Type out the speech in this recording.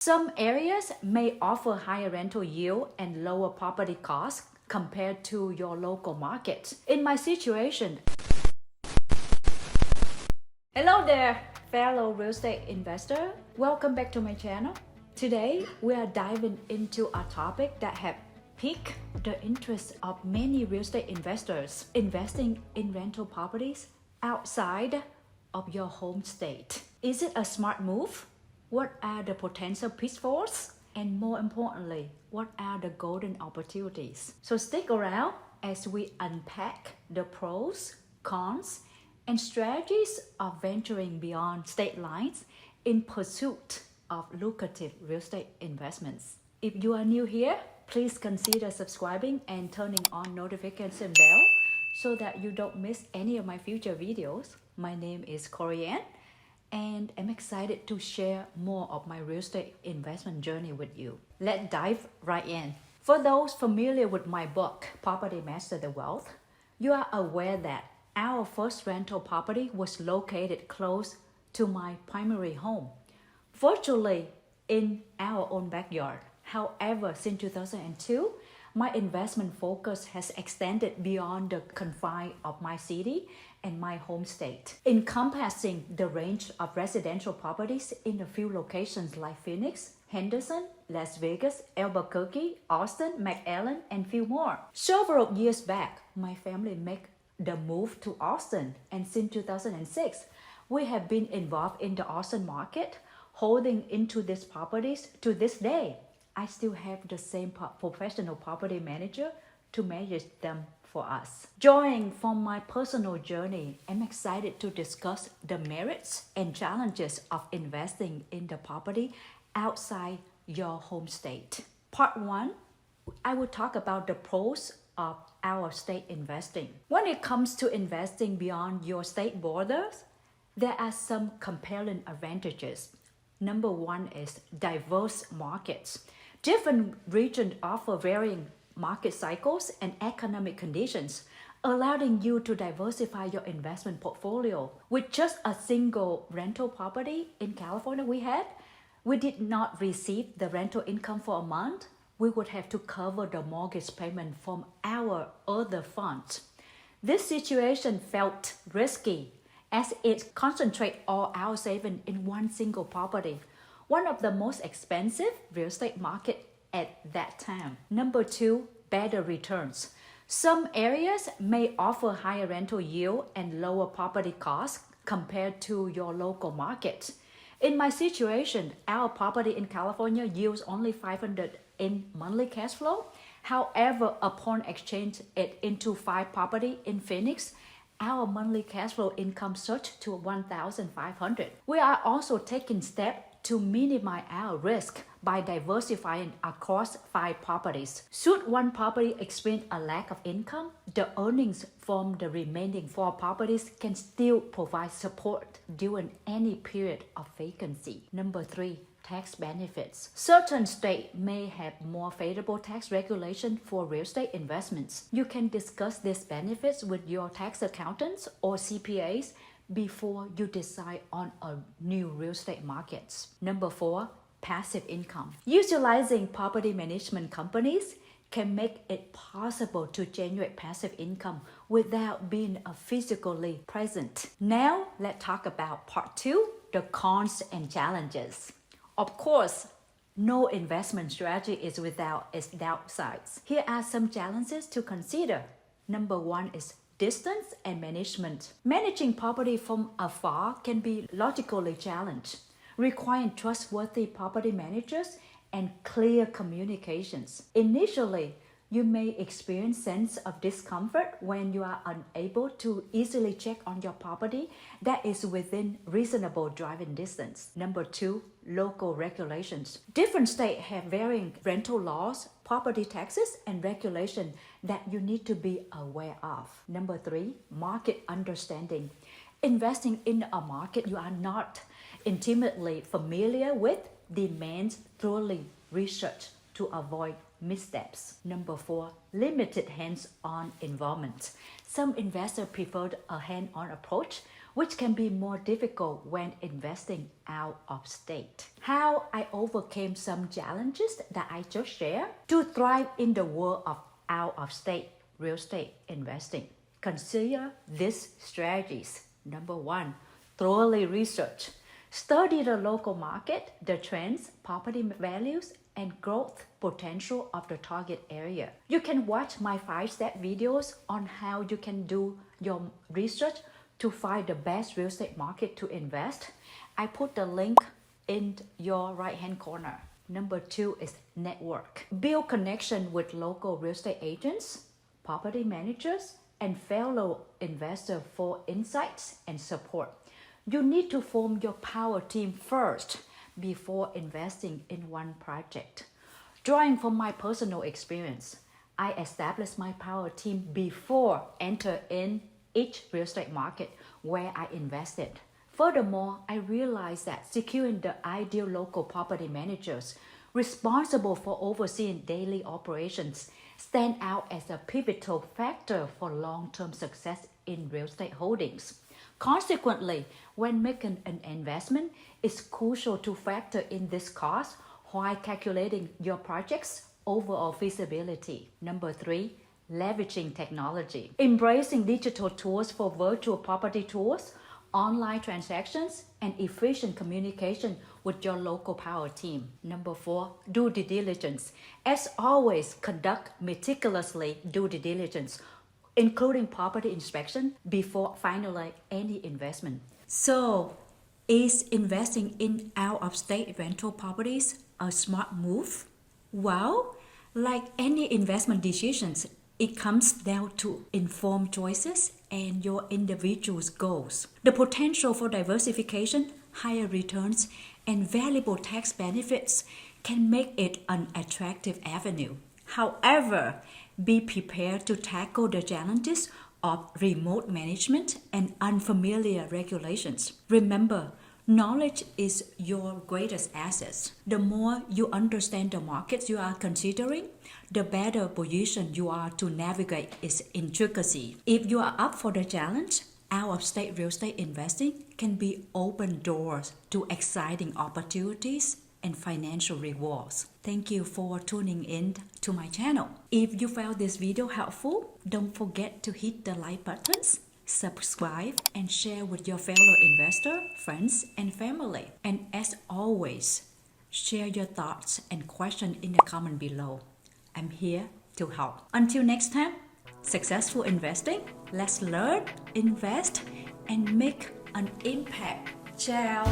Some areas may offer higher rental yield and lower property costs compared to your local market. In my situation, hello there, fellow real estate investor. Welcome back to my channel. Today, we are diving into a topic that has piqued the interest of many real estate investors: investing in rental properties outside of your home state. Is it a smart move? What are the potential pitfalls? And more importantly, what are the golden opportunities? So stick around as we unpack the pros, cons, and strategies of venturing beyond state lines in pursuit of lucrative real estate investments. If you are new here, please consider subscribing and turning on notification bell so that you don't miss any of my future videos. My name is Korianne, and I'm excited to share more of my real estate investment journey with you. Let's dive right in. For those familiar with my book, Property Master the Wealth, you are aware that our first rental property was located close to my primary home, virtually in our own backyard. However, since 2002, my investment focus has extended beyond the confines of my city and my home state, encompassing the range of residential properties in a few locations like Phoenix, Henderson, Las Vegas, Albuquerque, Austin, McAllen, and few more. Several years back, my family made the move to Austin, and since 2006, we have been involved in the Austin market, holding into these properties to this day. I still have the same professional property manager to manage them for us. Drawing from my personal journey, I'm excited to discuss the merits and challenges of investing in the property outside your home state. Part 1, I will talk about the pros of our state investing. When it comes to investing beyond your state borders, there are some compelling advantages. Number 1 is diverse markets. Different regions offer varying market cycles and economic conditions, allowing you to diversify your investment portfolio. With just a single rental property in California we did not receive the rental income for a month. We would have to cover the mortgage payment from our other funds. This situation felt risky as it concentrates all our savings in one single property, one of the most expensive real estate market at that time. Number 2, better returns. Some areas may offer higher rental yield and lower property costs compared to your local market. In my situation, our property in California yields only $500 in monthly cash flow. However, upon exchange it into 5 property in Phoenix, our monthly cash flow income surged to $1,500. We are also taking steps to minimize our risk by diversifying across 5 properties. Should one property experience a lack of income, the earnings from the remaining 4 properties can still provide support during any period of vacancy. Number 3, tax benefits. Certain states may have more favorable tax regulation for real estate investments. You can discuss these benefits with your tax accountants or CPAs before you decide on a new real estate markets. Number 4, passive income. Utilizing property management companies can make it possible to generate passive income without being physically present. Now, let's talk about part 2, the cons and challenges. Of course, no investment strategy is without its downsides. Here are some challenges to consider. Number 1 is distance and management. Managing property from afar can be logically challenged, requiring trustworthy property managers and clear communications. Initially, you may experience a sense of discomfort when you are unable to easily check on your property that is within reasonable driving distance. Number 2, local regulations. Different states have varying rental laws, property taxes, and regulations that you need to be aware of. Number 3, market understanding. Investing in a market you are not intimately familiar with demands thoroughly research to avoid missteps. Number 4, limited hands-on involvement. Some investors prefer a hands-on approach which can be more difficult when investing out of state. How I overcame some challenges that I just shared to thrive in the world of out of state real estate investing. Consider these strategies. Number 1, thoroughly research. Study the local market, the trends, property values, and growth potential of the target area. You can watch my 5-step videos on how you can do your research to find the best real estate market to invest. I put the link in your right-hand corner. Number 2 is network. Build connection with local real estate agents, property managers, and fellow investors for insights and support. You need to form your power team first before investing in one project. Drawing from my personal experience, I established my power team before enter in each real estate market where I invested. Furthermore, I realized that securing the ideal local property managers responsible for overseeing daily operations stand out as a pivotal factor for long-term success in real estate holdings. Consequently, when making an investment, it's crucial to factor in this cost while calculating your project's overall feasibility. Number 3, leveraging technology. Embracing digital tools for virtual property tours, online transactions, and efficient communication with your local power team. Number 4, due diligence. As always, conduct meticulously due diligence, including property inspection before finalizing any investment. So, is investing in out-of-state rental properties a smart move? Well, like any investment decisions, it comes down to informed choices and your individual's goals. The potential for diversification, higher returns, and valuable tax benefits can make it an attractive avenue. However, be prepared to tackle the challenges of remote management and unfamiliar regulations. Remember, knowledge is your greatest asset. The more you understand the markets you are considering, the better position you are to navigate its intricacy. If you are up for the challenge, out-of-state real estate investing can be open doors to exciting opportunities and financial rewards. Thank you for tuning in to my channel. If you found this video helpful, don't forget to hit the like buttons, subscribe, and share with your fellow investor, friends, and family. And as always, share your thoughts and questions in the comment below. I'm here to help. Until next time, successful investing. Let's learn, invest, and make an impact. Ciao!